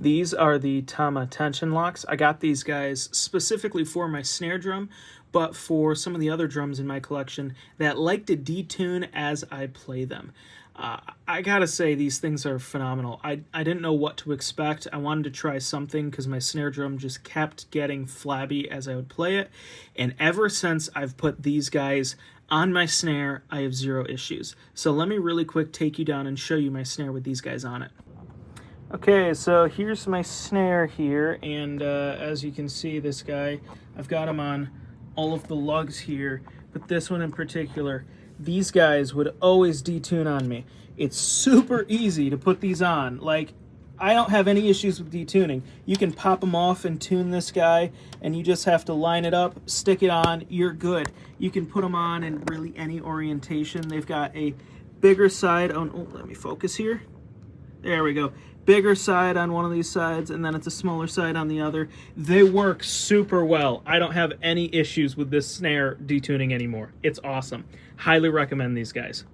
These are the TAMA tension locks. I got these guys specifically for my snare drum, but for some of the other drums in my collection that like to detune as I play them. I gotta say, these things are phenomenal. I didn't know what to expect. I wanted to try something because my snare drum just kept getting flabby as I would play it. And ever since I've put these guys on my snare, I have zero issues. So let me really quick take you down and show you my snare with these guys on it. Okay, so here's my snare here, and as you can see, this guy, I've got him on all of the lugs here, but this one in particular, these guys would always detune on me. It's super easy to put these on. Like, I don't have any issues with detuning. You can pop them off and tune this guy, and you just have to line it up, stick it on, you're good. You can put them on in really any orientation. They've got a bigger side on, oh, let me focus here. There we go. Bigger side on one of these sides, and then it's a smaller side on the other. They work super well. I don't have any issues with this snare detuning anymore. It's awesome. Highly recommend these guys.